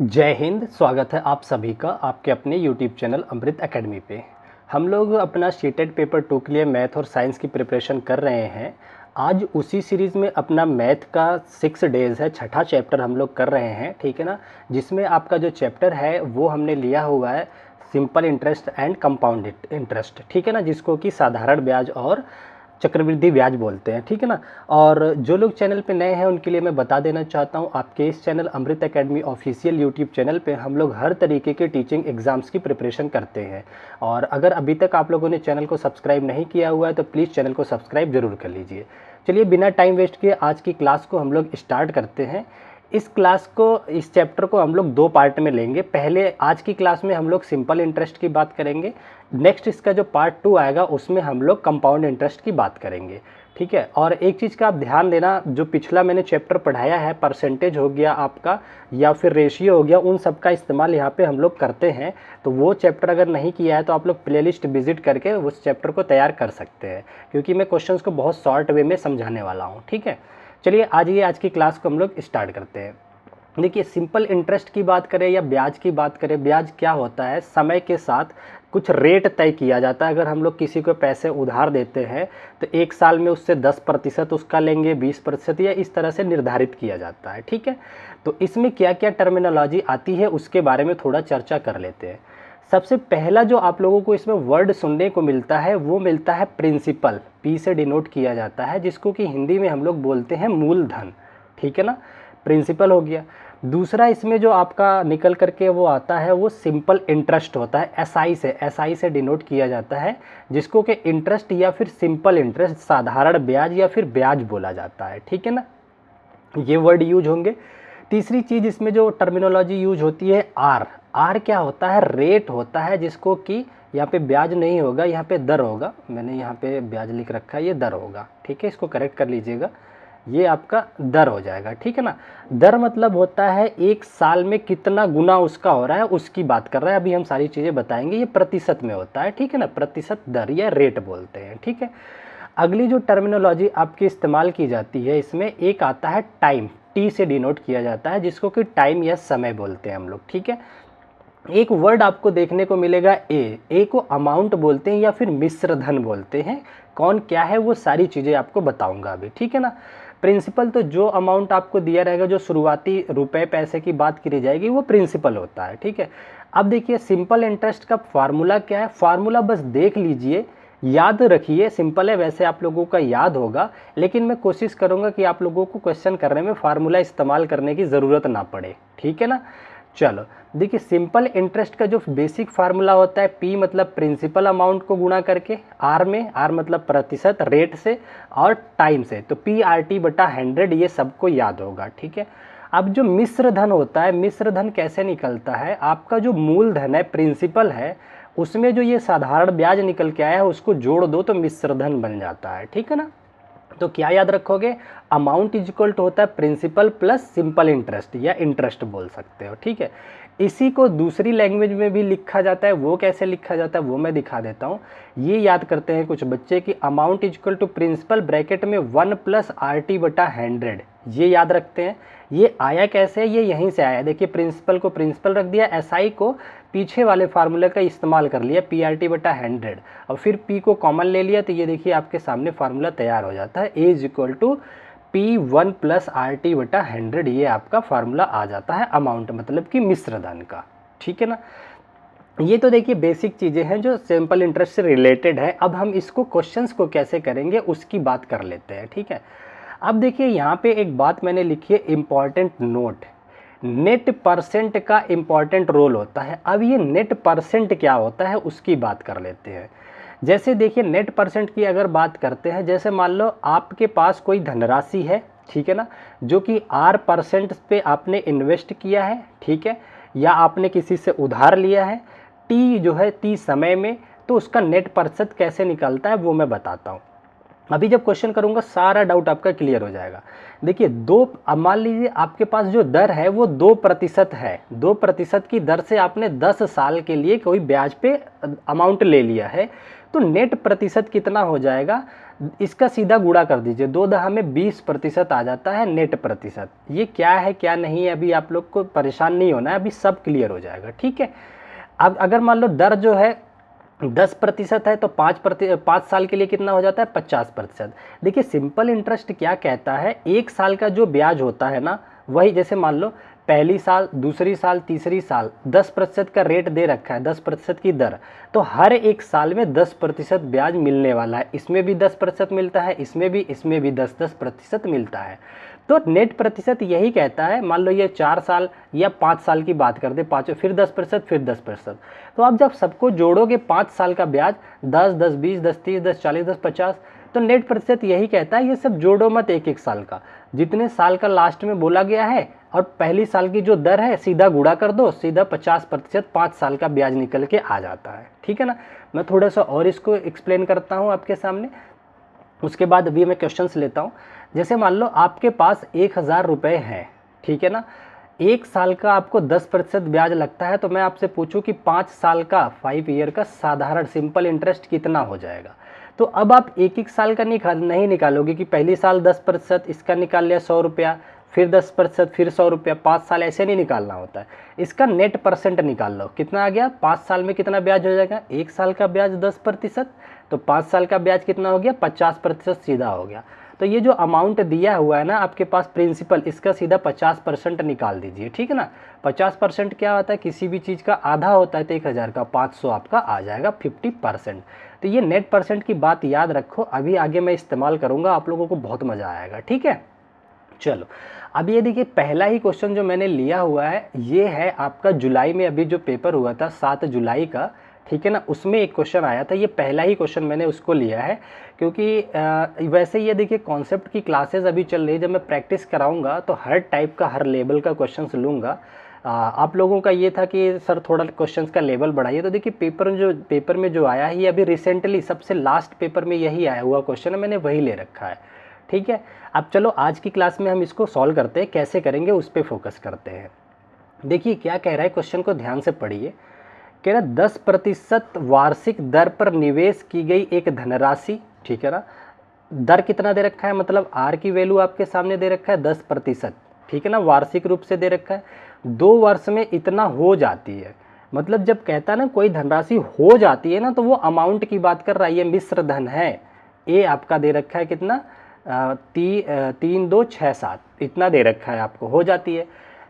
जय हिंद। स्वागत है आप सभी का आपके अपने यूट्यूब चैनल अमृत एकेडमी पे। हम लोग अपना शीटेड पेपर 2 के लिए मैथ और साइंस की प्रिपरेशन कर रहे हैं। आज उसी सीरीज़ में अपना मैथ का 6 डेज़ है, छठा चैप्टर हम लोग कर रहे हैं, ठीक है ना। जिसमें आपका जो चैप्टर है वो हमने लिया हुआ है simple interest and compound interest, ठीक है ना, जिसको कि साधारण ब्याज और चक्रवृद्धि ब्याज बोलते हैं, ठीक है ना। और जो लोग चैनल पे नए हैं उनके लिए मैं बता देना चाहता हूँ, आपके इस चैनल अमृत एकेडमी ऑफिशियल यूट्यूब चैनल पे हम लोग हर तरीके के टीचिंग एग्जाम्स की प्रिपरेशन करते हैं। और अगर अभी तक आप लोगों ने चैनल को सब्सक्राइब नहीं किया हुआ है तो प्लीज़ चैनल को सब्सक्राइब जरूर कर लीजिए। चलिए बिना टाइम वेस्ट किए आज की क्लास को हम लोग स्टार्ट करते हैं। इस चैप्टर को हम लोग 2 पार्ट में लेंगे। पहले आज की क्लास में हम लोग सिंपल इंटरेस्ट की बात करेंगे। नेक्स्ट इसका जो पार्ट 2 आएगा उसमें हम लोग कंपाउंड इंटरेस्ट की बात करेंगे, ठीक है। और एक चीज़ का आप ध्यान देना, जो पिछला मैंने चैप्टर पढ़ाया है, परसेंटेज हो गया आपका या फिर रेशियो हो गया, उन सब का इस्तेमाल यहाँ पे हम लोग करते हैं। तो वो चैप्टर अगर नहीं किया है तो आप लोग प्लेलिस्ट विजिट करके उस चैप्टर को तैयार कर सकते हैं, क्योंकि मैं क्वेश्चंस को बहुत शॉर्ट वे में समझाने वाला हूँ, ठीक है। चलिए आज की क्लास को हम लोग स्टार्ट करते हैं। देखिए, सिंपल इंटरेस्ट की बात करें या ब्याज की बात करें, ब्याज क्या होता है, समय के साथ कुछ रेट तय किया जाता है। अगर हम लोग किसी को पैसे उधार देते हैं तो 1 साल में उससे 10% उसका लेंगे, 20% या इस तरह से निर्धारित किया जाता है, ठीक है। तो इसमें क्या क्या टर्मिनोलॉजी आती है उसके बारे में थोड़ा चर्चा कर लेते हैं। सबसे पहला जो आप लोगों को इसमें वर्ड सुनने को मिलता है वो मिलता है प्रिंसिपल, पी से डिनोट किया जाता है, जिसको कि हिंदी में हम लोग बोलते हैं मूलधन, ठीक है ना। प्रिंसिपल हो गया। दूसरा इसमें जो आपका निकल करके वो आता है वो सिंपल इंटरेस्ट होता है, एसआई से डिनोट किया जाता है, जिसको कि इंटरेस्ट या फिर सिंपल इंटरेस्ट, साधारण ब्याज या फिर ब्याज बोला जाता है, ठीक है ना। ये वर्ड यूज होंगे। तीसरी चीज़ इसमें जो टर्मिनोलॉजी यूज होती है, आर क्या होता है, रेट होता है, जिसको कि यहाँ पे ब्याज नहीं होगा, यहाँ पे दर होगा। मैंने यहाँ पे ब्याज लिख रखा है, ये दर होगा, ठीक है, इसको करेक्ट कर लीजिएगा, ये आपका दर हो जाएगा, ठीक है ना। दर मतलब होता है 1 साल में कितना गुना उसका हो रहा है उसकी बात कर रहा है। अभी हम सारी चीज़ें बताएंगे। ये प्रतिशत में होता है, ठीक है ना, प्रतिशत दर या रेट बोलते हैं, ठीक है। अगली जो टर्मिनोलॉजी आपकी इस्तेमाल की जाती है इसमें एक आता है टाइम, टी से डिनोट किया जाता है, जिसको कि टाइम या समय बोलते हैं हम लोग, ठीक है। एक वर्ड आपको देखने को मिलेगा ए को अमाउंट बोलते हैं या फिर मिश्र धन बोलते हैं। कौन क्या है वो सारी चीज़ें आपको बताऊंगा अभी, ठीक है ना। प्रिंसिपल तो जो अमाउंट आपको दिया रहेगा, जो शुरुआती रुपए पैसे की बात करी जाएगी वो प्रिंसिपल होता है, ठीक है। अब देखिए सिंपल इंटरेस्ट का फार्मूला क्या है, फार्मूला बस देख लीजिए, याद रखिए। सिंपल है, वैसे आप लोगों का याद होगा, लेकिन मैं कोशिश करूंगा कि आप लोगों को क्वेश्चन करने में फार्मूला इस्तेमाल करने की ज़रूरत ना पड़े, ठीक है ना। चलो देखिए, सिंपल इंटरेस्ट का जो बेसिक फार्मूला होता है, पी मतलब प्रिंसिपल अमाउंट को गुणा करके आर मतलब प्रतिशत, रेट से और टाइम से, तो PRT/100, ये सबको याद होगा, ठीक है। अब जो मिश्र धन होता है, मिश्र धन कैसे निकलता है, आपका जो मूलधन है, प्रिंसिपल है, उसमें जो ये साधारण ब्याज निकल के आया है उसको जोड़ दो तो मिश्र धन बन जाता है, ठीक है ना। तो क्या याद रखोगे, अमाउंट इज इक्वल टू होता है प्रिंसिपल प्लस सिंपल इंटरेस्ट या इंटरेस्ट बोल सकते हो, ठीक है। इसी को दूसरी लैंग्वेज में भी लिखा जाता है, वो कैसे लिखा जाता है वो मैं दिखा देता हूँ। ये याद करते हैं कुछ बच्चे कि amount is equal to principal bracket में 1 + RT/100, ये याद रखते हैं। ये आया कैसे, ये यहीं से आया। देखिए, प्रिंसिपल को प्रिंसिपल रख दिया, एसआई को पीछे वाले फार्मूले का इस्तेमाल कर लिया, PRT/100, और फिर P को कॉमन ले लिया, तो ये देखिए आपके सामने फार्मूला तैयार हो जाता है, A = P1 + RT/100, ये आपका फार्मूला आ जाता है अमाउंट मतलब कि मिश्र धन का, ठीक है ना। ये तो देखिए बेसिक चीज़ें हैं जो सिंपल इंटरेस्ट से रिलेटेड है। अब हम इसको क्वेश्चंस को कैसे करेंगे उसकी बात कर लेते हैं, ठीक है। अब देखिए यहाँ पे एक बात मैंने लिखी है, इम्पॉर्टेंट नोट, नेट परसेंट का इम्पॉर्टेंट रोल होता है। अब ये नेट परसेंट क्या होता है उसकी बात कर लेते हैं। जैसे देखिए, नेट परसेंट की अगर बात करते हैं, जैसे मान लो आपके पास कोई धनराशि है, ठीक है ना, जो कि R% पे आपने इन्वेस्ट किया है, ठीक है, या आपने किसी से उधार लिया है, टी जो है टी समय में, तो उसका नेट प्रतिशत कैसे निकलता है वो मैं बताता हूँ। अभी जब क्वेश्चन करूंगा सारा डाउट आपका क्लियर हो जाएगा। देखिए, अब मान लीजिए आपके पास जो दर है वो 2% है, 2% की दर से आपने 10 साल के लिए कोई ब्याज पे अमाउंट ले लिया है, तो नेट प्रतिशत कितना हो जाएगा, इसका सीधा गुणा कर दीजिए, 2 में 20% आ जाता है नेट प्रतिशत। ये क्या है क्या नहीं है अभी आप लोग को परेशान नहीं होना है, अभी सब क्लियर हो जाएगा, ठीक है। अब अगर मान लो दर जो है 10% है तो 5 साल के लिए कितना हो जाता है 50%। देखिए सिंपल इंटरेस्ट क्या कहता है, 1 साल का जो ब्याज होता है ना, वही जैसे मान लो पहली साल, दूसरी साल, तीसरी साल 10% का रेट दे रखा है, 10% की दर, तो हर एक साल में 10% ब्याज मिलने वाला है। इसमें भी 10% मिलता है, इसमें भी 10% मिलता है। तो नेट प्रतिशत यही कहता है, मान लो ये 4 साल या 5 साल की बात कर दे, पाँचों फिर 10%, फिर 10%। तो आप जब सबको जोड़ोगे 5 साल का ब्याज 10, 10, 20, 10, 30, 10, 40, 10, 50, तो नेट प्रतिशत यही कहता है ये सब जोड़ो मत एक एक साल का, जितने साल का लास्ट में बोला गया है और पहली साल की जो दर है सीधा गुणा कर दो, सीधा 50% 5 साल का ब्याज निकल के आ जाता है, ठीक है ना। मैं थोड़ा सा और इसको एक्सप्लेन करता हूँ आपके सामने, उसके बाद अभी मैं क्वेश्चंस लेता हूँ। जैसे मान लो आपके पास 1000 रुपये हैं, ठीक है ना, 1 साल का आपको 10% ब्याज लगता है, तो मैं आपसे पूछूं कि 5 साल का 5 ईयर का साधारण सिंपल इंटरेस्ट कितना हो जाएगा। तो अब आप एक एक साल का नहीं निकालोगे कि पहली साल 10%, इसका निकाल लिया 100 रुपया, फिर 10%, फिर 100 रुपया, 5 साल ऐसे नहीं निकालना होता है। इसका नेट परसेंट निकाल लो, कितना आ गया 5 साल में कितना ब्याज हो जाएगा, 1 साल का ब्याज 10%, तो 5 साल का ब्याज कितना हो गया 50% सीधा हो गया। तो ये जो अमाउंट दिया हुआ है ना आपके पास प्रिंसिपल, इसका सीधा 50% निकाल दीजिए, ठीक है ना। 50% क्या होता है, किसी भी चीज़ का आधा होता है, तो 1000 का 500 आपका आ जाएगा 50%। तो ये नेट परसेंट की बात याद रखो, अभी आगे मैं इस्तेमाल करूँगा, आप लोगों को बहुत मज़ा आएगा, ठीक है। चलो अब ये देखिए पहला ही क्वेश्चन जो मैंने लिया हुआ है ये है आपका जुलाई में अभी जो पेपर हुआ था 7 जुलाई का, ठीक है ना, उसमें एक क्वेश्चन आया था। ये पहला ही क्वेश्चन मैंने उसको लिया है, क्योंकि वैसे ये देखिए कॉन्सेप्ट की क्लासेस अभी चल रही है, जब मैं प्रैक्टिस कराऊंगा तो हर टाइप का हर लेवल का क्वेश्चंस लूँगा। आप लोगों का ये था कि सर थोड़ा क्वेश्चंस का लेवल बढ़ाइए, तो देखिए पेपर में जो आया है ये अभी रिसेंटली सबसे लास्ट पेपर में यही आया हुआ क्वेश्चन है, मैंने वही ले रखा है, ठीक है। अब चलो आज की क्लास में हम इसको सॉल्व करते हैं, कैसे करेंगे उस पर फोकस करते हैं। देखिए क्या कह रहा है, क्वेश्चन को ध्यान से पढ़िए। कह रहा 10% वार्षिक दर पर निवेश की गई एक धनराशि, ठीक है ना, दर कितना दे रखा है, मतलब आर की वैल्यू आपके सामने दे रखा है 10%, ठीक है ना, वार्षिक रूप से दे रखा है, 2 वर्ष में इतना हो जाती है। मतलब जब कहता है ना कोई धनराशि हो जाती है ना, तो वो अमाउंट की बात कर रहा है, ये मिश्र धन है। ए आपका दे रखा है कितना 3, 2, 6, 7 इतना दे रखा है, आपको हो जाती है।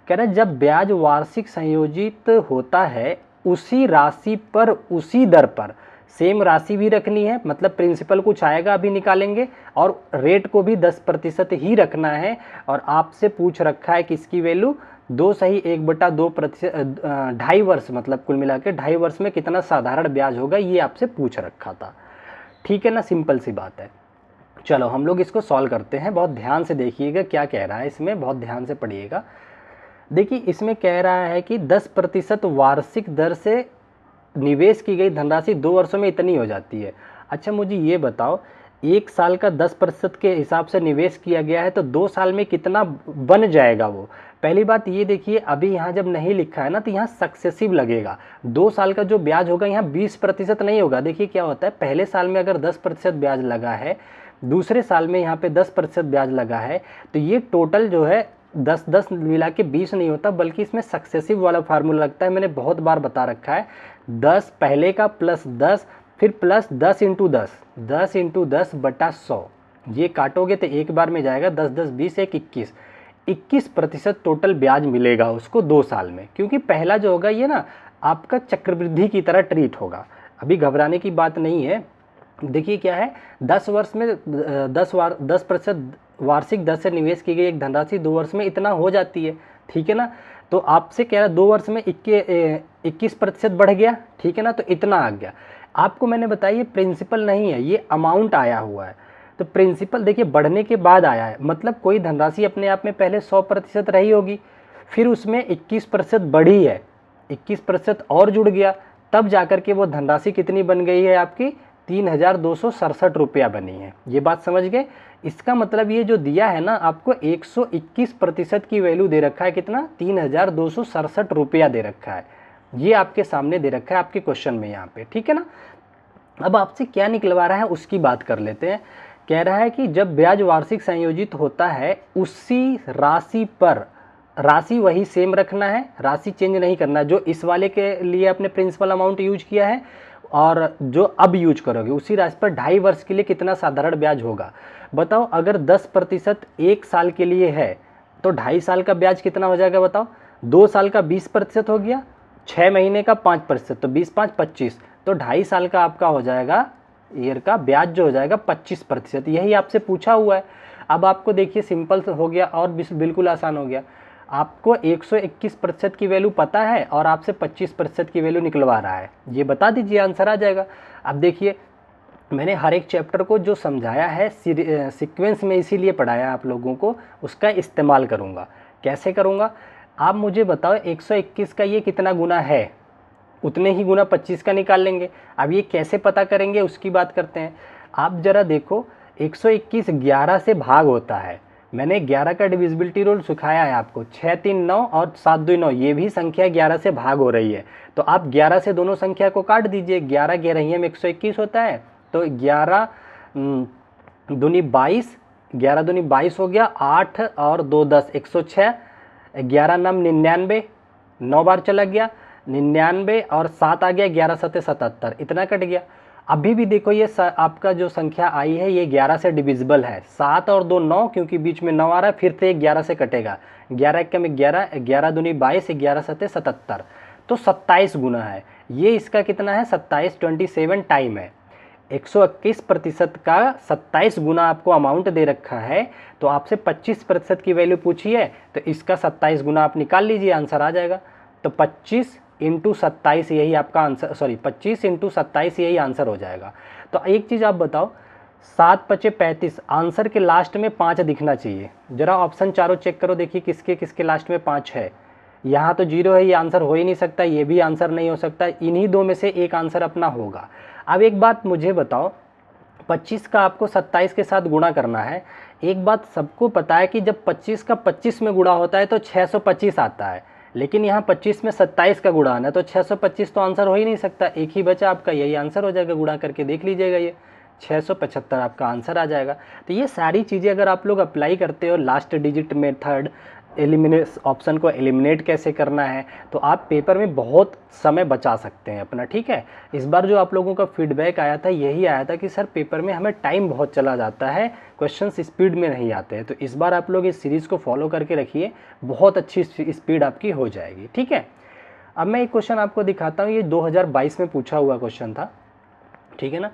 कह रहा है जब ब्याज वार्षिक संयोजित होता है उसी राशि पर उसी दर पर, सेम राशि भी रखनी है, मतलब प्रिंसिपल कुछ आएगा अभी निकालेंगे, और रेट को भी 10% ही रखना है। और आपसे पूछ रखा है कि इसकी वैल्यू 2 सही 1/2%, 2.5 वर्ष, मतलब कुल मिला के 2.5 वर्ष में कितना साधारण ब्याज होगा, ये आपसे पूछ रखा था, ठीक है ना, सिंपल सी बात है। चलो हम लोग इसको सॉल्व करते हैं, बहुत ध्यान से देखिएगा क्या कह रहा है, इसमें बहुत ध्यान से पढ़िएगा। देखिए इसमें कह रहा है कि 10% वार्षिक दर से निवेश की गई धनराशि 2 वर्षों में इतनी हो जाती है। अच्छा मुझे ये बताओ, 1 साल का 10% के हिसाब से निवेश किया गया है, तो 2 साल में कितना बन जाएगा वो। पहली बात ये देखिए, अभी यहाँ जब नहीं लिखा है ना तो यहाँ सक्सेसिव लगेगा, 2 साल का जो ब्याज होगा यहाँ 20% नहीं होगा। देखिए क्या होता है, पहले साल में अगर 10% ब्याज लगा है, दूसरे साल में यहाँ पे 10% ब्याज लगा है, तो ये टोटल जो है 10 मिला के 20 नहीं होता, बल्कि इसमें सक्सेसिव वाला फार्मूला लगता है, मैंने बहुत बार बता रखा है। 10 पहले का प्लस 10, फिर प्लस 10 × 10, 10 × 10/100, ये काटोगे तो एक बार में जाएगा 10, 10, 20, 1, 21, 21% टोटल ब्याज मिलेगा उसको 2 साल में। क्योंकि पहला जो होगा ये ना आपका चक्रवृद्धि की तरह ट्रीट होगा, अभी घबराने की बात नहीं है। देखिए क्या है, 10 वर्ष में 10% वार्षिक दर से निवेश की गई एक धनराशि 2 वर्ष में इतना हो जाती है, ठीक है ना। तो आपसे कह रहा 2 वर्ष में 21% बढ़ गया, ठीक है ना, तो इतना आ गया। आपको मैंने बताया ये प्रिंसिपल नहीं है, ये अमाउंट आया हुआ है। तो प्रिंसिपल देखिए बढ़ने के बाद आया है, मतलब कोई धनराशि अपने आप में पहले 100% रही होगी, फिर उसमें 21% बढ़ी है, 21% और जुड़ गया, तब जाकर के वो धनराशि कितनी बन गई है आपकी 3267 रुपया बनी है। ये बात समझ गए। इसका मतलब ये जो दिया है ना आपको 121% की वैल्यू दे रखा है, कितना 3267 रुपया दे रखा है, ये आपके सामने दे रखा है आपके क्वेश्चन में यहाँ पे, ठीक है ना। अब आपसे क्या निकलवा रहा है उसकी बात कर लेते हैं। कह रहा है कि जब ब्याज वार्षिक संयोजित होता है उसी राशि पर, राशि वही सेम रखना है, राशि चेंज नहीं करना, जो इस वाले के लिए आपने प्रिंसिपल अमाउंट यूज किया है और जो अब यूज करोगे उसी राशि पर 2.5 वर्ष के लिए कितना साधारण ब्याज होगा। बताओ अगर 10% 1 साल के लिए है तो 2.5 साल का ब्याज कितना हो जाएगा बताओ। 2 साल का 20% हो गया, 6 महीने का 5%, तो 20 5 25, तो 2.5 साल का आपका हो जाएगा ईयर का ब्याज जो हो जाएगा 25%। यही आपसे पूछा हुआ है। अब आपको देखिए सिंपल हो गया और बिल्कुल आसान हो गया। आपको 121% की वैल्यू पता है और आपसे 25% की वैल्यू निकलवा रहा है, ये बता दीजिए, आंसर आ जाएगा। अब देखिए मैंने हर एक चैप्टर को जो समझाया है सीक्वेंस में इसीलिए पढ़ाया आप लोगों को, उसका इस्तेमाल करूँगा। कैसे करूँगा आप मुझे बताओ। 121 का ये कितना गुना है, उतने ही गुना 25 का निकाल लेंगे। अब ये कैसे पता करेंगे उसकी बात करते हैं। आप ज़रा देखो 121 11 से भाग होता है। मैंने 11 का डिविजिबिलिटी रूल सिखाया है आपको, 6 3 9 और 7 2 9, ये भी संख्या 11 से भाग हो रही है। तो आप 11 से दोनों संख्या को काट दीजिए, 11 11 में 121 होता है, तो 11 दूनी 22, 11 दूनी 22 हो गया, 8 और 2 10, 106, 11 नाम 99, 9 बार चला गया, 99 और 7 आ गया, 11 7 77, इतना कट गया। अभी भी देखो ये आपका जो संख्या आई है ये 11 से डिविजिबल है, 7 और 2 9, क्योंकि बीच में 9 आ रहा है, फिर से 11 से कटेगा, 11 1 में 11, 11 दूनी 22, 11 7 77, तो 27 गुना है। ये इसका कितना है 27, 27 टाइम है। 121% का 27 गुना आपको अमाउंट दे रखा है, तो आपसे 25% की वैल्यू पूछी है, तो इसका 27 गुना आप निकाल लीजिए, आंसर आ जाएगा। तो 25 इंटू 27 यही आपका आंसर, 25 इंटू 27 यही आंसर हो जाएगा। तो एक चीज़ आप बताओ, 7 5 35, आंसर के लास्ट में 5 दिखना चाहिए। जरा ऑप्शन चारों चेक करो, देखिए किसके किसके लास्ट में 5 है। यहाँ तो 0 है, ये आंसर हो ही नहीं सकता, ये भी आंसर नहीं हो सकता, इन्हीं दो में से एक आंसर अपना होगा। अब एक बात मुझे बताओ, 25 का आपको 27 के साथ गुणा करना है। एक बात सबको पता है कि जब 25 का 25 में गुणा होता है तो 625 आता है, लेकिन यहाँ 25 में 27 का गुणा आना है, तो 625 तो आंसर हो ही नहीं सकता। एक ही बचा आपका, यही आंसर हो जाएगा, गुणा करके देख लीजिएगा, ये 675 आपका आंसर आ जाएगा। तो ये सारी चीज़ें अगर आप लोग अप्लाई करते हो, last digit method, eliminate option को एलिमिनेट कैसे करना है, तो आप पेपर में बहुत समय बचा सकते हैं अपना, ठीक है। इस बार जो आप लोगों का फीडबैक आया था यही आया था कि सर पेपर में हमें टाइम बहुत चला जाता है, क्वेश्चंस स्पीड में नहीं आते हैं। तो इस बार आप लोग इस सीरीज़ को फॉलो करके रखिए, बहुत अच्छी स्पीड आपकी हो जाएगी, ठीक है। अब मैं एक क्वेश्चन आपको दिखाता हूँ, ये 2022 में पूछा हुआ क्वेश्चन था, ठीक है ना,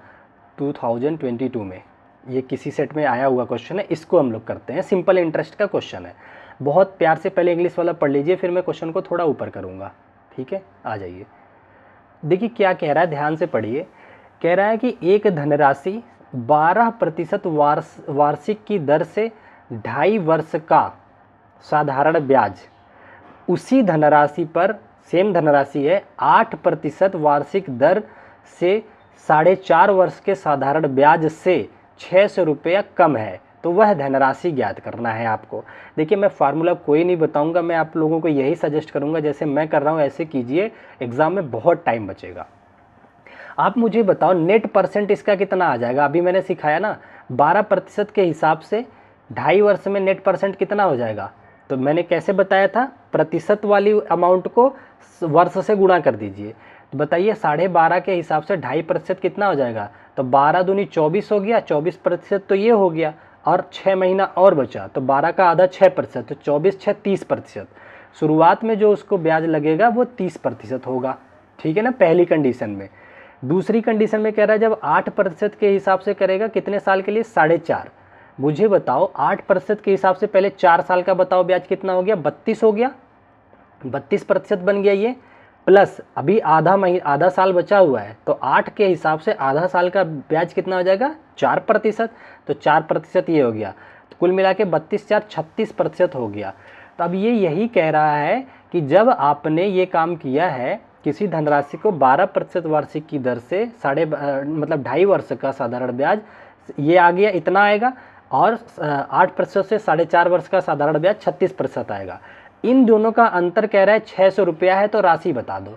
2022 में ये किसी सेट में आया हुआ क्वेश्चन है। इसको हम लोग करते हैं, सिंपल इंटरेस्ट का क्वेश्चन है। बहुत प्यार से पहले इंग्लिश वाला पढ़ लीजिए, फिर मैं क्वेश्चन को थोड़ा ऊपर करूँगा, ठीक है। आ जाइए, देखिए क्या कह रहा है, ध्यान से पढ़िए। कह रहा है कि एक धनराशि 12% वार्षिक की दर से 2.5 वर्ष का साधारण ब्याज, उसी धनराशि पर, सेम धनराशि है, 8% वार्षिक दर से 4.5 वर्ष के साधारण ब्याज से 600 रुपया कम है, तो वह धनराशि ज्ञात करना है आपको। देखिए मैं फार्मूला कोई नहीं बताऊंगा, मैं आप लोगों को यही सजेस्ट करूंगा, जैसे मैं कर रहा हूं ऐसे कीजिए, एग्जाम में बहुत टाइम बचेगा। आप मुझे बताओ नेट परसेंट इसका कितना आ जाएगा। अभी मैंने सिखाया ना, 12% के हिसाब से 2.5 वर्ष में नेट परसेंट कितना हो जाएगा, तो मैंने कैसे बताया था, प्रतिशत वाली अमाउंट को वर्ष से गुणा कर दीजिए। तो बताइए 12.5 के हिसाब से 2.5% कितना हो जाएगा, तो 12 दूनी 24 हो गया, 24% तो ये हो गया, और 6 महीना और बचा, तो 12 का आधा 6%, तो 24 6 30%। शुरुआत में जो उसको ब्याज लगेगा वो 30% होगा, ठीक है ना, पहली कंडीशन में। दूसरी कंडीशन में कह रहा है जब 8% के हिसाब से करेगा, कितने साल के लिए, 4.5। मुझे बताओ 8% के हिसाब से पहले 4 साल का बताओ ब्याज कितना हो गया, 32 हो गया, 32% बन गया ये, प्लस अभी आधा साल बचा हुआ है, तो 8 के हिसाब से आधा साल का ब्याज कितना हो जाएगा, 4%, तो 4% ये हो गया, तो कुल मिला के 32 4 36% हो गया। तो अब ये यही कह रहा है कि जब आपने ये काम किया है, किसी धनराशि को 12% वार्षिक की दर से 2.5 वर्ष का साधारण ब्याज, ये आ गया, इतना आएगा, और 8% से 4.5 वर्ष का साधारण ब्याज 36% आएगा। इन दोनों का अंतर कह रहा है 600 रुपया है, तो राशि बता दो।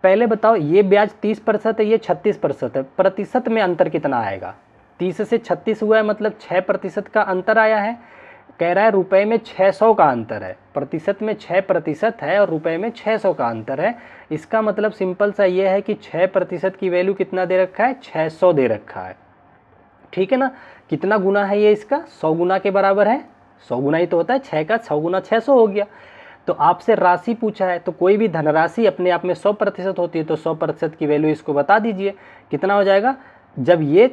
पहले बताओ, ये ब्याज 30% है, ये 36% है, प्रतिशत में अंतर कितना आएगा, 30 से 36 हुआ है, मतलब 6% का अंतर आया है। कह रहा है रुपए में 600 का अंतर है, प्रतिशत में 6% है और रुपए में 600 का अंतर है। इसका मतलब सिंपल सा ये है कि 6% की वैल्यू कितना दे रखा है, 600 दे रखा है। ठीक है ना, कितना गुना है ये इसका, 100 गुना के बराबर है। 100 गुना ही तो होता है, 6 का 100 गुना 600 हो गया। तो आपसे राशि पूछा है, तो कोई भी धनराशि अपने आप में 100% होती है, तो 100% की वैल्यू इसको बता दीजिए कितना हो जाएगा। जब ये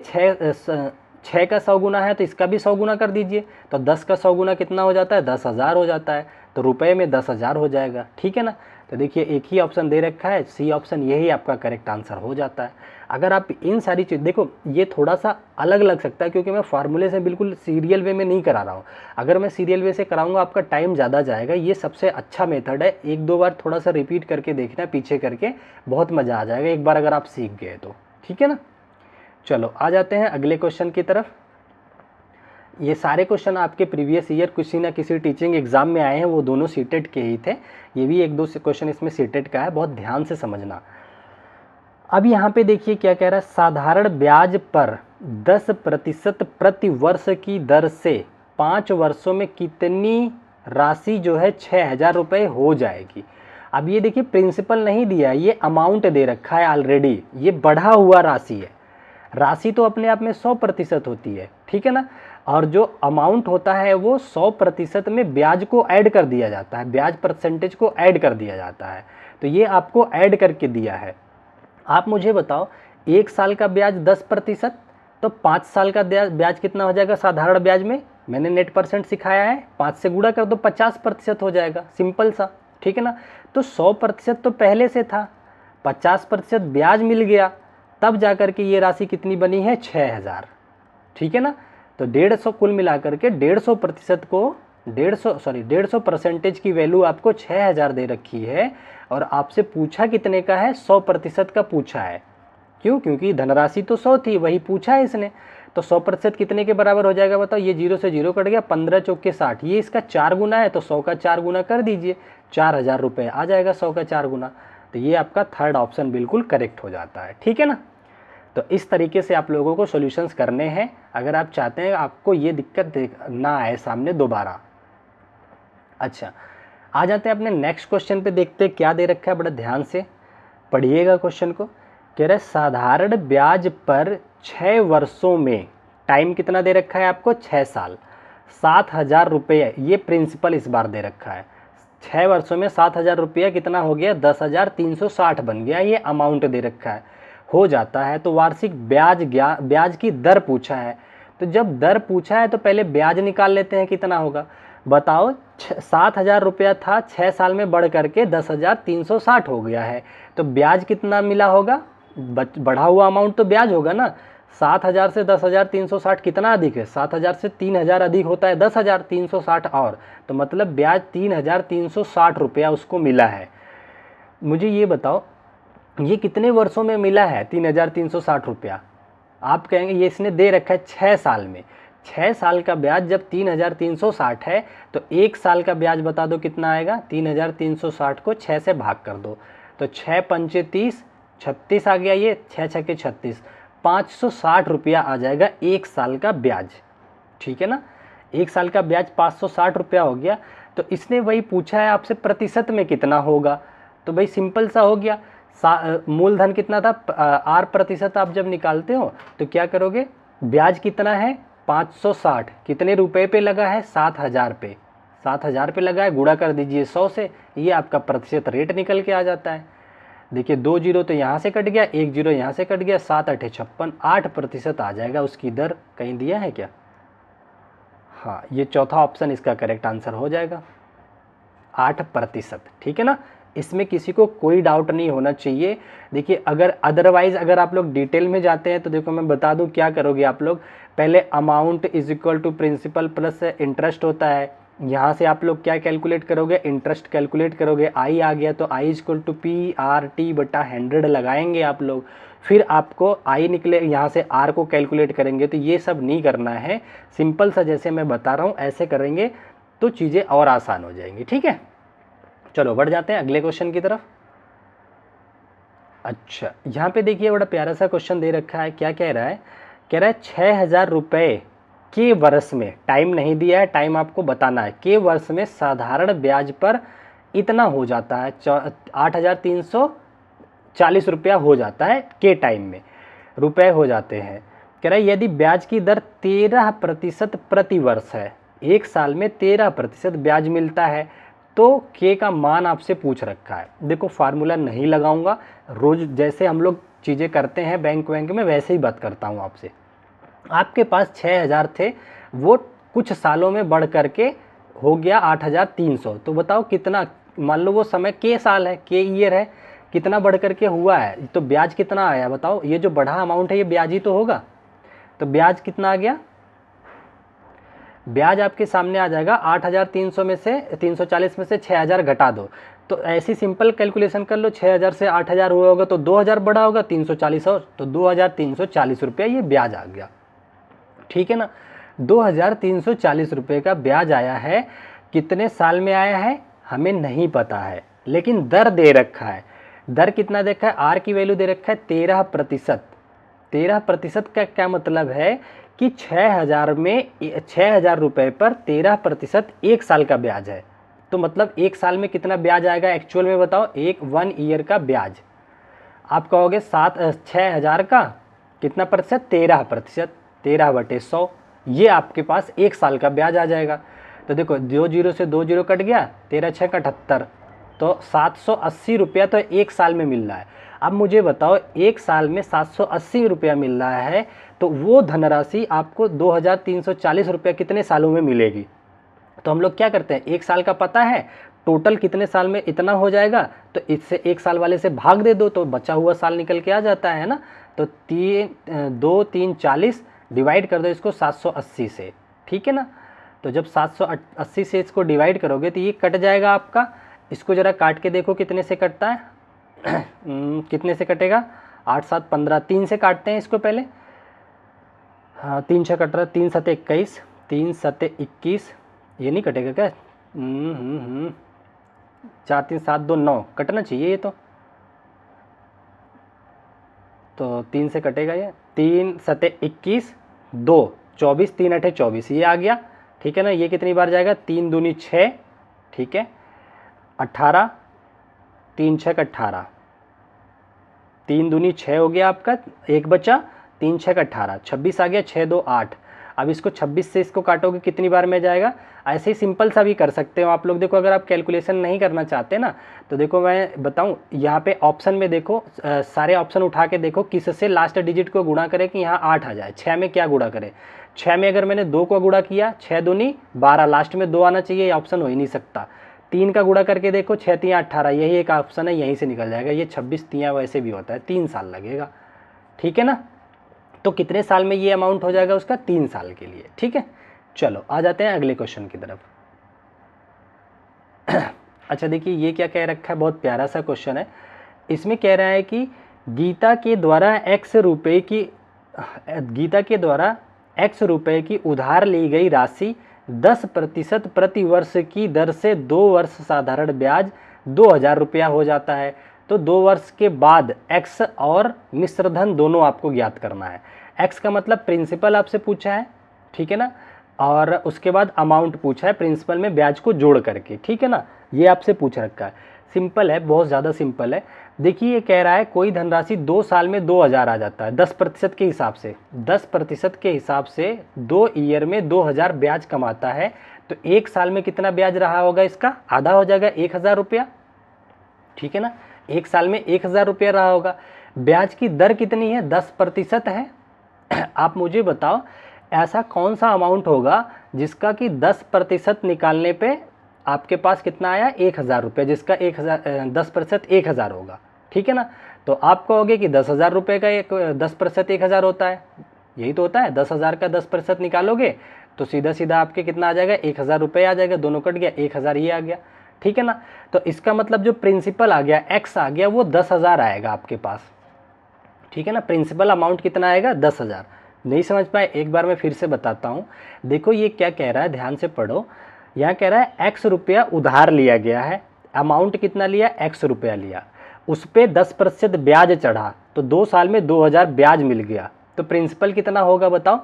6 का 100 गुना है तो इसका भी 100 गुना कर दीजिए, तो 10 का 100 गुना कितना हो जाता है, 10,000 हो जाता है। तो रुपए में 10,000 हो जाएगा। ठीक है ना, तो देखिए एक ही ऑप्शन दे रखा है, सी ऑप्शन, यही आपका करेक्ट आंसर हो जाता है। अगर आप इन सारी चीज़ देखो, ये थोड़ा सा अलग लग सकता है क्योंकि मैं फार्मूले से बिल्कुल सीरियल वे में नहीं करा रहा हूँ। अगर मैं सीरियल वे से कराऊंगा आपका टाइम ज़्यादा जाएगा। ये सबसे अच्छा मेथड है, एक दो बार थोड़ा सा रिपीट करके देखना, पीछे करके, बहुत मज़ा आ जाएगा एक बार अगर आप सीख गए तो। ठीक है ना, चलो आ जाते हैं अगले क्वेश्चन की तरफ। ये सारे क्वेश्चन आपके प्रीवियस ईयर किसी ना किसी टीचिंग एग्जाम में आए हैं, वो दोनों सीटेट के ही थे। ये भी एक दो क्वेश्चन इसमें सीटेट का है, बहुत ध्यान से समझना। अब यहाँ पे देखिए क्या कह रहा है, साधारण ब्याज पर 10% प्रति वर्ष की दर से 5 वर्षों में कितनी राशि जो है 6,000 रुपये हो जाएगी। अब ये देखिए प्रिंसिपल नहीं दिया है, ये अमाउंट दे रखा है ऑलरेडी, ये बढ़ा हुआ राशि है। राशि तो अपने आप में 100% होती है, ठीक है ना, और जो अमाउंट होता है वो 100% में ब्याज को ऐड कर दिया जाता है, ब्याज परसेंटेज को ऐड कर दिया जाता है। तो ये आपको ऐड करके दिया है। आप मुझे बताओ, 1 साल का ब्याज 10%, तो 5 साल का ब्याज कितना हो जाएगा साधारण ब्याज में, मैंने नेट परसेंट सिखाया है, 5 से गुणा कर दो 50% हो जाएगा, सिंपल सा। ठीक है ना, तो 100% तो पहले से था, 50% ब्याज मिल गया, तब जाकर के ये राशि कितनी बनी है, 6,000। ठीक है ना, तो 150 कुल मिलाकर के 150% को 150% की वैल्यू आपको 6,000 दे रखी है। और आपसे पूछा कितने का है, 100% का पूछा है। क्यों, क्योंकि धनराशि तो 100 थी, वही पूछा है इसने। तो 100% कितने के बराबर हो जाएगा बताओ, ये 0 से 0 कट गया, 15 चौके 60, ये इसका 4 गुना है, तो 100 का 4 गुना कर दीजिए, 4,000 रुपये आ जाएगा 100 का 4 गुना। तो ये आपका थर्ड ऑप्शन बिल्कुल करेक्ट हो जाता है। ठीक है ना, तो इस तरीके से आप लोगों को सॉल्यूशंस करने हैं अगर आप चाहते हैं आपको ये दिक्कत ना आए सामने दोबारा। अच्छा, आ जाते हैं अपने नेक्स्ट क्वेश्चन पे, देखते हैं क्या दे रखा है, बड़ा ध्यान से पढ़िएगा क्वेश्चन को। कह रहा है साधारण ब्याज पर 6 वर्षों में, टाइम कितना दे रखा है आपको, 6 साल, 7,000 रुपये, ये प्रिंसिपल इस बार दे रखा है। 6 वर्षों में 7,000 रुपया कितना हो गया, 10,360 बन गया, ये अमाउंट दे रखा है, हो जाता है। तो वार्षिक ब्याज की दर पूछा है, तो जब दर पूछा है तो पहले ब्याज निकाल लेते हैं कितना होगा। बताओ, 7,000 रुपया था, 6 साल में बढ़ करके 10,360 हो गया है, तो ब्याज कितना मिला होगा, बढ़ा हुआ अमाउंट तो ब्याज होगा ना। 7,000 से 10,360 कितना अधिक है, 7,000 से 3,000 अधिक होता है 10,360 और, तो मतलब ब्याज 3,360 रुपया उसको मिला है। मुझे ये बताओ ये कितने वर्षों में मिला है 3,360 रुपया। आप कहेंगे ये इसने दे रखा है 6 साल में, 6 साल का ब्याज जब 3,360 है तो 1 साल का ब्याज बता दो कितना आएगा, 3,360 को 6 से भाग कर दो, तो 6 पंचे 30, 36 आ गया, ये 6 छके 36, 560 रुपया आ जाएगा 1 साल का ब्याज। ठीक है ना, 1 साल का ब्याज 560 रुपया हो गया। तो इसने वही पूछा है आपसे प्रतिशत में कितना होगा, तो भाई सिंपल सा हो गया, मूलधन कितना था, 8% आप जब निकालते हो तो क्या करोगे, ब्याज कितना है 560, कितने रुपए पे लगा है, 7,000 पे, 7,000 पे लगा है, गुणा कर दीजिए 100 से, ये आपका प्रतिशत रेट निकल के आ जाता है। देखिए 2 जीरो तो यहाँ से कट गया, 1 जीरो यहाँ से कट गया, 7 8 56, 8% आ जाएगा उसकी दर। कहीं दिया है क्या, हाँ, ये चौथा ऑप्शन इसका करेक्ट आंसर हो जाएगा, 8%। ठीक है ना, इसमें किसी को कोई डाउट नहीं होना चाहिए। देखिए अगर अदरवाइज अगर आप लोग डिटेल में जाते हैं तो देखो मैं बता दूं क्या करोगे आप लोग, पहले amount is equal to principal plus interest होता है, यहाँ से आप लोग क्या कैलकुलेट करोगे, इंटरेस्ट कैलकुलेट करोगे, आई आ गया तो आई इक्वल टू PRT/100 लगाएंगे आप लोग, फिर आपको आई निकले, यहाँ से आर को कैलकुलेट करेंगे। तो ये सब नहीं करना है, सिंपल सा जैसे मैं बता रहा हूँ ऐसे करेंगे तो चीज़ें और आसान हो जाएंगी। ठीक है, चलो बढ़ जाते हैं अगले क्वेश्चन की तरफ। अच्छा, यहाँ पे देखिए बड़ा प्यारा सा क्वेश्चन दे रखा है, क्या कह रहा है कह रहा है 6,000 रुपये के वर्ष में, टाइम नहीं दिया है, टाइम आपको बताना है, के वर्ष में साधारण ब्याज पर इतना हो जाता है, 8,340 रुपया हो जाता है के टाइम में, रुपए हो जाते हैं। कह रहा है यदि ब्याज की दर 13% प्रति वर्ष है, एक साल में 13% ब्याज मिलता है, तो के का मान आपसे पूछ रखा है। देखो फार्मूला नहीं लगाऊंगा, रोज जैसे हम लोग चीज़ें करते हैं बैंक में वैसे ही बात करता हूँ आपसे। आपके पास 6,000 थे, वो कुछ सालों में बढ़ करके हो गया 8,300, तो बताओ कितना, मान लो वो समय के साल है, के ईयर है, कितना बढ़ करके हुआ है, तो ब्याज कितना आया बताओ। ये जो बढ़ा अमाउंट है ये ब्याज ही तो होगा, तो ब्याज कितना आ गया, ब्याज आपके सामने आ जाएगा 8,300 में से 340 में से 6,000 घटा दो, तो ऐसी सिंपल कैलकुलेशन कर लो, 6,000 से 8,000 हुआ होगा तो 2,000 बढ़ा होगा, 340 और, तो 2,340 रुपया ये ब्याज आ गया। ठीक है ना, 2,340 रुपये का ब्याज आया है। कितने साल में आया है हमें नहीं पता है, लेकिन दर दे रखा है। दर कितना देखा है, आर की वैल्यू दे रखा है 13%। 13% का क्या मतलब है कि 6,000 रुपये पर 13% एक साल का ब्याज है, तो मतलब एक साल में कितना ब्याज आएगा एक्चुअल में बताओ, 1 ईयर का ब्याज। आप कहोगे 6,000 का कितना प्रतिशत, 13%, 13/100, ये आपके पास एक साल का ब्याज आ जाएगा। तो देखो 2 जीरो से 2 जीरो कट गया, 13 6 78, तो 780 रुपया तो एक साल में मिल रहा है। अब मुझे बताओ एक साल में 780 रुपया मिल रहा है, तो वो धनराशि आपको 2,340 रुपया कितने सालों में मिलेगी। तो हम लोग क्या करते हैं, एक साल का पता है टोटल कितने साल में इतना हो जाएगा, तो इससे एक साल वाले से भाग दे दो तो बचा हुआ साल निकल के आ जाता है ना। तो 2 3 40 डिवाइड कर दो इसको 780 से, ठीक है ना। तो जब 780 से इसको डिवाइड करोगे तो ये कट जाएगा आपका। इसको ज़रा काट के देखो कितने से कटता है कितने से कटेगा, 8 7 15, 3 से काटते हैं इसको पहले। हाँ 3 6 कट रहा है, 3 7 21, 3 7 21, ये नहीं कटेगा क्या, 4 3 7 2 9 कटना चाहिए ये तो 3 से कटेगा ये, 3 7 21 2 24, 3 8 24, ये आ गया। ठीक है ना, ये कितनी बार जाएगा, 3 दूनी 6, ठीक है, 18, 3 6 18, 3 दूनी 6 हो गया आपका, एक बचा, 3 6 18, 26 आ गया, 6 2 8। अब इसको 26 से इसको काटोगे कितनी बार में जाएगा, ऐसे ही सिंपल सा भी कर सकते हो आप लोग। देखो अगर आप कैलकुलेशन नहीं करना चाहते ना, तो देखो मैं बताऊं, यहाँ पे ऑप्शन में देखो, सारे ऑप्शन उठा के देखो किससे लास्ट डिजिट को गुणा करे कि यहाँ 8 आ जाए। 6 में क्या गुणा करे, 6 में अगर मैंने 2 को गुणा किया, 6 दूनी 12, लास्ट में 2 आना चाहिए, ये ऑप्शन हो ही नहीं सकता। 3 का गुणा करके देखो, 6 3 18, यही एक ऑप्शन है, यहीं से निकल जाएगा। ये 26 3 वैसे भी होता है, 3 साल लगेगा, ठीक है ना। तो कितने साल में ये अमाउंट हो जाएगा उसका, 3 साल के लिए, ठीक है। चलो आ जाते हैं अगले क्वेश्चन की तरफ। अच्छा देखिए ये क्या कह रखा है, बहुत प्यारा सा क्वेश्चन है। इसमें कह रहा है कि गीता के द्वारा x रुपए की उधार ली गई राशि 10% प्रति वर्ष की दर से 2 वर्ष साधारण ब्याज 2,000 रुपया हो जाता है। तो 2 वर्ष के बाद x और मिश्र धन दोनों आपको ज्ञात करना है। x का मतलब प्रिंसिपल आपसे पूछा है, ठीक है ना, और उसके बाद अमाउंट पूछा है प्रिंसिपल में ब्याज को जोड़ करके, ठीक है ना। ये आपसे पूछ रखा है, सिंपल है, बहुत ज़्यादा सिंपल है। देखिए ये कह रहा है कोई धनराशि 2 साल में 2,000 आ जाता है, 10% के हिसाब से, 10% के हिसाब से 2 ईयर में 2,000 ब्याज कमाता है। तो एक साल में कितना ब्याज रहा होगा इसका, आधा हो जाएगा, 1,000 रुपया, ठीक है ना। एक साल में 1,000 रुपया रहा होगा। ब्याज की दर कितनी है, 10% है। आप मुझे बताओ ऐसा कौन सा अमाउंट होगा जिसका कि 10% निकालने पे आपके पास कितना आया, 1,000 रुपये, जिसका 10% 1,000 होगा, ठीक है ना। तो आप कहोगे कि 10,000 रुपये का 10% 1,000 होता है, यही तो होता है। 10,000 का 10% निकालोगे तो सीधा सीधा आपके कितना आ जाएगा, 1,000 रुपये आ जाएगा, दोनों कट गया, 1,000 ये आ गया, ठीक है ना। तो इसका मतलब जो प्रिंसिपल आ गया, x आ गया, वो 10,000 आएगा आपके पास, ठीक है ना। प्रिंसिपल अमाउंट कितना आएगा, 10,000। नहीं समझ पाए, एक बार मैं फिर से बताता हूँ। देखो ये क्या कह रहा है, ध्यान से पढ़ो। यहाँ कह रहा है x रुपया उधार लिया गया है, अमाउंट कितना लिया, x रुपया लिया, उस पर 10% ब्याज चढ़ा, तो 2 साल में 2,000 ब्याज मिल गया। तो प्रिंसिपल कितना होगा बताओ,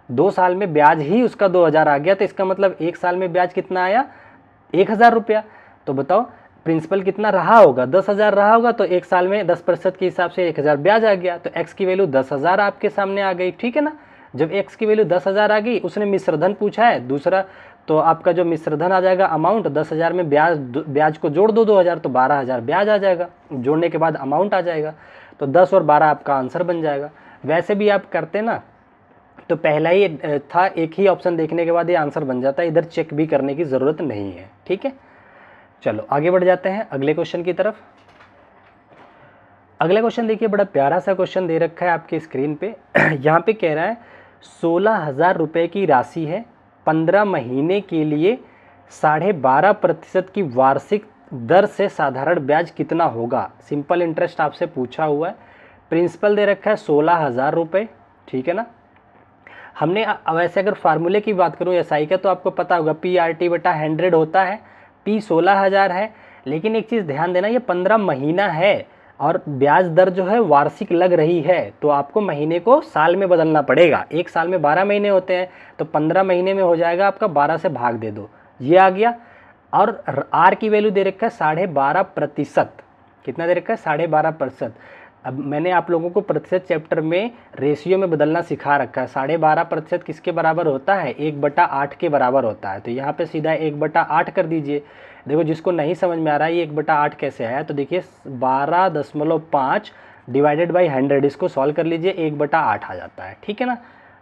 2 साल में ब्याज ही उसका 2000 आ गया, तो इसका मतलब 1 साल में ब्याज कितना आया, 1000 रुपया। तो बताओ प्रिंसिपल कितना रहा होगा, 10,000 रहा होगा, तो 1 साल में 10% के हिसाब से 1000 ब्याज आ गया, तो x की वैल्यू 10,000 आपके सामने आ गई, ठीक है ना। जब x की वैल्यू 10,000 आ गई, उसने मिश्रधन पूछा है दूसरा, तो आपका जो मिश्रधन आ जाएगा अमाउंट 10,000 में ब्याज को जोड़ दो 2000, तो 12,000 ब्याज आ जाएगा, जोड़ने के बाद अमाउंट आ जाएगा, तो 10 और 12 आपका आंसर बन जाएगा। वैसे भी आप करते ना तो पहला ही था, एक ही ऑप्शन देखने के बाद ये आंसर बन जाता है, इधर चेक भी करने की ज़रूरत नहीं है, ठीक है। चलो आगे बढ़ जाते हैं अगले क्वेश्चन की तरफ। अगला क्वेश्चन देखिए, बड़ा प्यारा सा क्वेश्चन दे रखा है आपके स्क्रीन पे। यहाँ पे कह रहा है 16,000 रुपये की राशि है, 15 महीने के लिए 12.5% की वार्षिक दर से साधारण ब्याज कितना होगा। सिंपल इंटरेस्ट आपसे पूछा हुआ है, प्रिंसिपल दे रखा है 16,000 रुपये, ठीक है ना। हमने वैसे अगर फार्मूले की बात करूँ एसआई का, तो आपको पता होगा PRT/100 होता है, P 16,000 है, लेकिन एक चीज़ ध्यान देना, ये 15 महीना है और ब्याज दर जो है वार्षिक लग रही है, तो आपको महीने को साल में बदलना पड़ेगा। एक साल में 12 महीने होते हैं, तो 15 महीने में हो जाएगा आपका, 12 से भाग दे दो, ये आ गया। और R की वैल्यू दे रखा है 12.5%, कितना दे रखा है 12.5%। अब मैंने आप लोगों को प्रतिशत चैप्टर में रेशियो में बदलना सिखा रखा है, 12.5% किसके बराबर होता है, 1/8 के बराबर होता है, तो यहाँ पे सीधा 1/8 कर दीजिए। देखो जिसको नहीं समझ में आ रहा है ये 1/8 कैसे आया, तो देखिए 12.5 डिवाइडेड बाई 100, इसको सॉल्व कर लीजिए, 1/8 आ जाता है, ठीक है ना,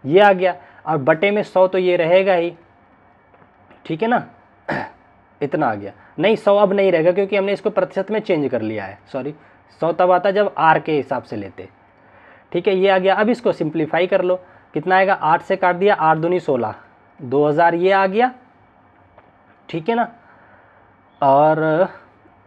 ये आ गया। और बटे में 100 तो ये रहेगा ही, ठीक है ना। इतना आ गया, नहीं 100 अब नहीं रहेगा क्योंकि हमने इसको प्रतिशत में चेंज कर लिया है, सॉरी 100 तब आता जब R के हिसाब से लेते, ठीक है, ये आ गया। अब इसको सिंप्लीफाई कर लो, कितना आएगा, 8 से काट दिया, 8 दूनी 16, 2000 ये आ गया, ठीक है ना। और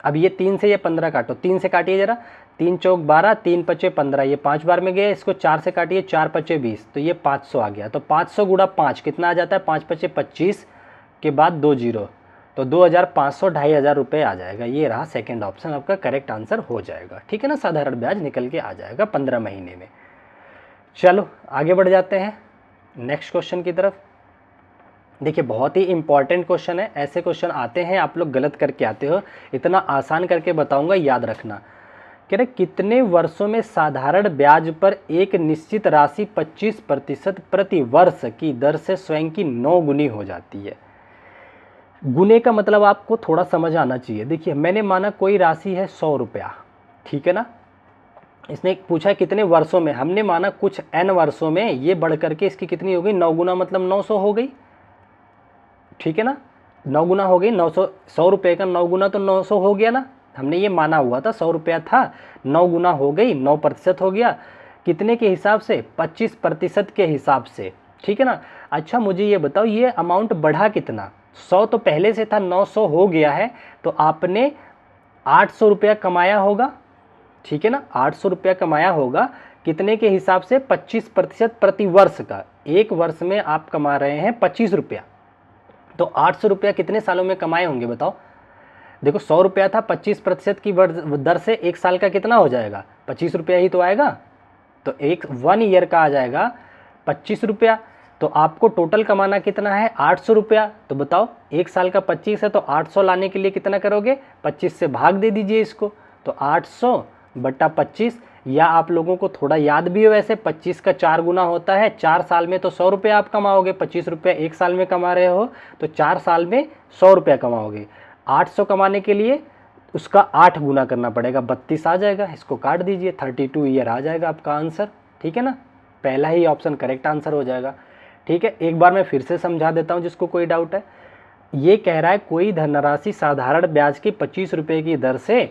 अब ये 3 से ये 15 काटो, 3 से काटिए जरा, 3 चौक 12, 3 पचे 15, ये 5 बार में गए, इसको 4 से काटिए, 4 पचे 20, तो ये 500 आ गया। तो 500 गुणा 5 कितना आ जाता है, 5 पचे 25 के बाद 2 जीरो, तो 2,500 2,500 रुपये आ जाएगा। ये रहा सेकंड ऑप्शन आपका करेक्ट आंसर हो जाएगा, ठीक है ना, साधारण ब्याज निकल के आ जाएगा 15 महीने में। चलो आगे बढ़ जाते हैं नेक्स्ट क्वेश्चन की तरफ। देखिए बहुत ही इंपॉर्टेंट क्वेश्चन है, ऐसे क्वेश्चन आते हैं आप लोग गलत करके आते हो, इतना आसान करके बताऊंगा, याद रखना। कह रहे कितने वर्षों में साधारण ब्याज पर एक निश्चित राशि 25% प्रति वर्ष की दर से स्वयं की 9 गुनी हो जाती है। गुने का मतलब आपको थोड़ा समझ आना चाहिए। देखिए मैंने माना कोई राशि है 100 रुपया, ठीक है ना, इसने पूछा कितने वर्षों में, हमने माना कुछ n वर्षों में, ये बढ़ करके इसकी कितनी हो गई, 9 गुना मतलब 900 हो गई, ठीक है ना, 9 गुना हो गई, 900, 100 रुपये का 9 गुना तो 900 हो गया ना, हमने ये माना हुआ था 100 रुपया था, 9 गुना हो गई, 9% हो गया, कितने के हिसाब से, 25% के हिसाब से, ठीक है ना। अच्छा मुझे ये बताओ ये अमाउंट बढ़ा कितना, 100 तो पहले से था, 900 हो गया है, तो आपने 800 रुपया कमाया होगा, ठीक है ना, 800 रुपया कमाया होगा, कितने के हिसाब से, 25% प्रति वर्ष का, एक वर्ष में आप कमा रहे हैं 25 रुपया, तो 800 रुपया कितने सालों में कमाए होंगे बताओ। देखो 100 रुपया था, 25% की दर से एक साल का कितना हो जाएगा, 25 रुपया ही तो आएगा, तो 1 ईयर का आ जाएगा 25 रुपया। तो आपको टोटल कमाना कितना है, 800 रुपया, तो बताओ एक साल का 25 है, तो 800 लाने के लिए कितना करोगे, 25 से भाग दे दीजिए इसको, तो 800 बटा 25, या आप लोगों को थोड़ा याद भी हो वैसे 25 का 4 गुना होता है, 4 साल में तो 100 रुपया आप कमाओगे, 25 रुपया एक साल में कमा रहे हो, तो 4 साल में 100 रुपया कमाओगे। 800 कमाने के लिए उसका 8 गुना करना पड़ेगा, 32 आ जाएगा, इसको काट दीजिए, 32 ईयर आ जाएगा आपका आंसर, ठीक है ना, पहला ही ऑप्शन करेक्ट आंसर हो जाएगा। ठीक है, एक बार मैं फिर से समझा देता हूँ जिसको कोई डाउट है। ये कह रहा है कोई धनराशि साधारण ब्याज की 25 रुपये की दर से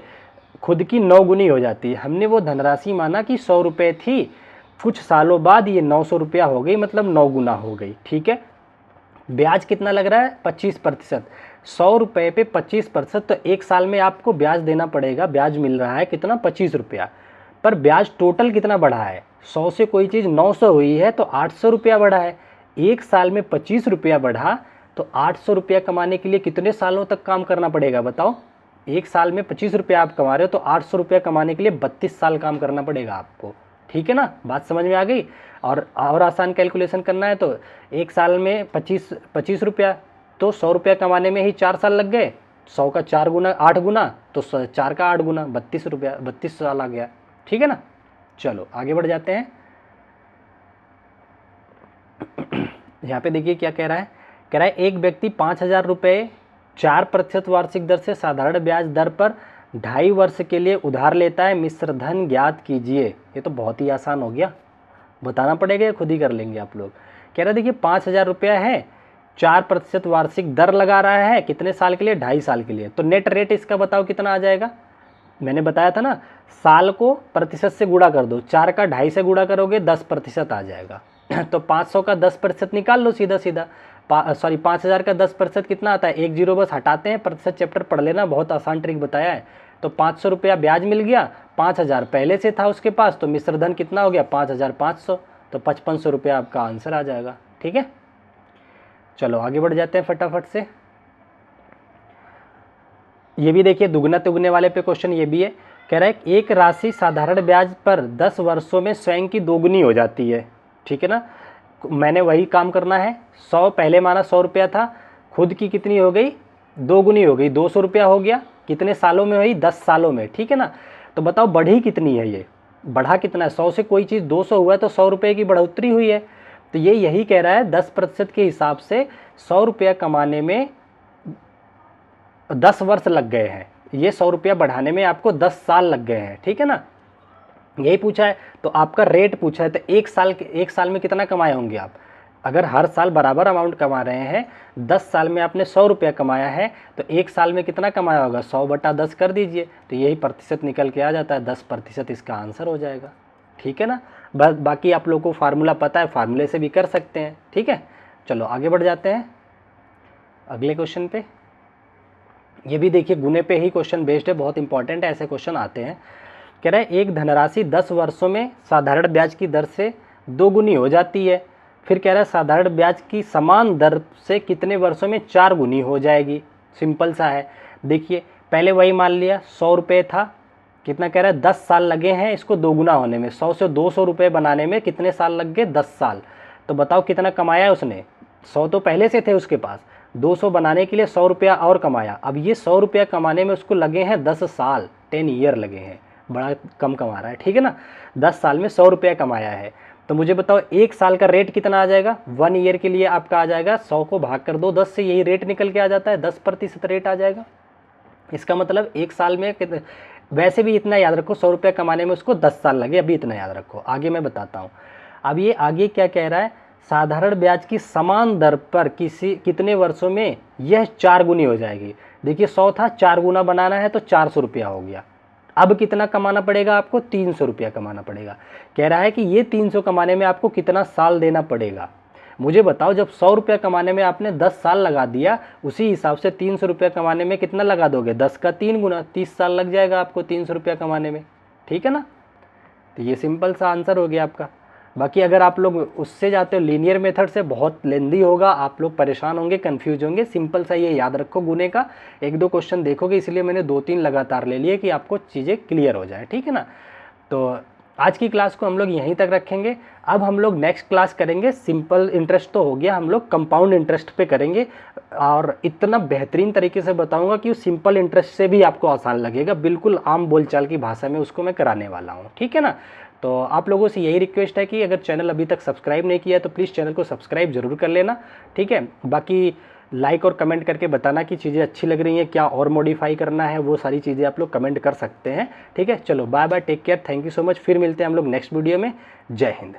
खुद की 9 गुनी हो जाती है। हमने वो धनराशि माना कि 100 रुपये थी, कुछ सालों बाद ये 900 रुपया हो गई, मतलब 9 गुना हो गई। ठीक है, ब्याज कितना लग रहा है, 25%। 100 रुपये पे 25%, तो एक साल में आपको ब्याज देना पड़ेगा। ब्याज मिल रहा है कितना, 25 रुपया, पर ब्याज टोटल कितना बढ़ा है, 100 से कोई चीज़ 900 हुई है तो 800 रुपया बढ़ा है। एक साल में 25 रुपया बढ़ा, तो 800 रुपया कमाने के लिए कितने सालों तक काम करना पड़ेगा बताओ। एक साल में 25 रुपया आप कमा रहे हो, तो 800 रुपया कमाने के लिए 32 साल काम करना पड़ेगा आपको। ठीक है ना, बात समझ में आ गई। और आसान कैलकुलेशन करना है तो एक साल में 25 रुपया, तो 100 रुपया कमाने में ही 4 साल लग गए। 100 का 4 गुना 8 गुना, तो 4 का 8 गुना 32 रुपया, 32 साल आ गया। ठीक है ना, चलो आगे बढ़ जाते हैं। यहाँ पे देखिए क्या कह रहा है एक व्यक्ति 5,000 रुपये 4% वार्षिक दर से साधारण ब्याज दर पर 2.5 वर्ष के लिए उधार लेता है, मिश्र धन ज्ञात कीजिए। ये तो बहुत ही आसान हो गया, बताना पड़ेगा या खुद ही कर लेंगे आप लोग। कह रहा है देखिए 5,000 रुपया है, 4% वार्षिक दर लगा रहा है, कितने साल के लिए, 2.5 साल के लिए। तो नेट रेट इसका बताओ कितना आ जाएगा। मैंने बताया था ना, साल को प्रतिशत से गुणा कर दो, 4 का 2.5 से गुणा करोगे 10% आ जाएगा। तो 500 का 10% निकाल लो सीधा सीधा। 5,000 का 10% कितना आता है, 1 जीरो बस हटाते हैं, प्रतिशत चैप्टर पढ़ लेना, बहुत आसान ट्रिक बताया है। तो 500 रुपया ब्याज मिल गया, 5,000 पहले से था उसके पास, तो मिश्र धन कितना हो गया 5,500, तो 5500 रुपया आपका आंसर आ जाएगा। ठीक है, चलो आगे बढ़ जाते हैं फटाफट से। ये भी देखिए दुगना तिगुने वाले पे क्वेश्चन ये भी है। कह रहा है एक राशि साधारण ब्याज पर 10 वर्षों में स्वयं की दोगुनी हो जाती है। ठीक है ना, मैंने वही काम करना है। 100 पहले माना 100 रुपया था, खुद की कितनी हो गई, दोगुनी हो गई, 200 रुपया हो गया। कितने सालों में हुई, 10 सालों में। ठीक है ना, तो बताओ बढ़ी कितनी है, ये बढ़ा कितना है। 100 से कोई चीज़ 200 हुआ है तो 100 रुपये की बढ़ोतरी हुई है। तो ये यही कह रहा है 10% के हिसाब से 100 रुपया कमाने में 10 वर्ष लग गए हैं। ये 100 रुपया बढ़ाने में आपको 10 साल लग गए हैं। ठीक है ना, यही पूछा है। तो आपका रेट पूछा है, तो एक साल में कितना कमाए होंगे आप। अगर हर साल बराबर अमाउंट कमा रहे हैं, 10 साल में आपने 100 रुपया कमाया है, तो एक साल में कितना कमाया होगा, 100/10 कर दीजिए, तो यही प्रतिशत निकल के आ जाता है, 10% इसका आंसर हो जाएगा। ठीक है ना, बाकी आप लोगों को फार्मूला पता है, फार्मूले से भी कर सकते हैं। ठीक है, चलो आगे बढ़ जाते हैं अगले क्वेश्चन पे। ये भी देखिए गुने पे ही क्वेश्चन बेस्ड है, बहुत इंपॉर्टेंट है, ऐसे क्वेश्चन आते हैं। कह रहा है एक धनराशि 10 वर्षों में साधारण ब्याज की दर से दोगुनी हो जाती है। फिर कह रहा है साधारण ब्याज की समान दर से कितने वर्षों में 4 गुनी हो जाएगी। सिंपल सा है, देखिए पहले वही मान लिया 100 रुपये था, कितना कह रहा है 10 साल लगे हैं इसको दोगुना होने में। 100 से 200 रुपये बनाने में कितने साल लग गए, 10 साल। तो बताओ कितना कमाया है उसने। 100 तो पहले से थे उसके पास, 200 बनाने के लिए 100 रुपया और कमाया। अब ये 100 रुपया कमाने में उसको लगे हैं 10 साल, 10 ईयर लगे हैं, बड़ा कम कमा रहा है। ठीक है ना, 10 साल में 100 रुपया कमाया है। तो मुझे बताओ एक साल का रेट कितना आ जाएगा। 1 ईयर के लिए आपका आ जाएगा 100 को भाग कर दो 10 से, यही रेट निकल के आ जाता है, 10% रेट आ जाएगा। इसका मतलब एक साल में वैसे भी इतना याद रखो, 100 रुपया कमाने में उसको 10 साल लगे, अभी इतना याद रखो। आगे मैं बताता हूँ। अब ये आगे क्या कह रहा है, साधारण ब्याज की समान दर पर कितने वर्षों में यह 4 गुनी हो जाएगी। देखिए 100 था, 4 गुना बनाना है तो 400 रुपया हो गया। अब कितना कमाना पड़ेगा आपको, 300 रुपया कमाना पड़ेगा। कह रहा है कि ये 300 कमाने में आपको कितना साल देना पड़ेगा। मुझे बताओ, जब 100 रुपया कमाने में आपने 10 साल लगा दिया, उसी हिसाब से 300 रुपया कमाने में कितना लगा दोगे, 10 का 3 गुना, 30 साल लग जाएगा आपको 300 रुपया कमाने में। ठीक है ना, तो ये सिंपल सा आंसर हो गया आपका। बाकी अगर आप लोग उससे जाते हो लीनियर मेथड से, बहुत लेंदी होगा, आप लोग परेशान होंगे, कंफ्यूज होंगे। सिंपल सा ये याद रखो, गुने का 1-2 क्वेश्चन देखोगे, इसलिए मैंने 2-3 लगातार ले लिए कि आपको चीज़ें क्लियर हो जाए। ठीक है ना, तो आज की क्लास को हम लोग यहीं तक रखेंगे। अब हम लोग नेक्स्ट क्लास करेंगे, सिंपल इंटरेस्ट तो हो गया, हम लोग कंपाउंड इंटरेस्ट पे करेंगे, और इतना बेहतरीन तरीके से बताऊंगा कि उस सिंपल इंटरेस्ट से भी आपको आसान लगेगा, बिल्कुल आम बोलचाल की भाषा में उसको मैं कराने वाला हूँ। ठीक है ना, तो आप लोगों से यही रिक्वेस्ट है कि अगर चैनल अभी तक सब्सक्राइब नहीं किया है तो प्लीज़ चैनल को सब्सक्राइब जरूर कर लेना। ठीक है, बाकी लाइक और कमेंट करके बताना कि चीज़ें अच्छी लग रही हैं, क्या और मॉडिफाई करना है, वो सारी चीज़ें आप लोग कमेंट कर सकते हैं। ठीक है, चलो bye bye, take care, thank you so much. फिर मिलते हैं हम लोग नेक्स्ट वीडियो में। जय हिंद।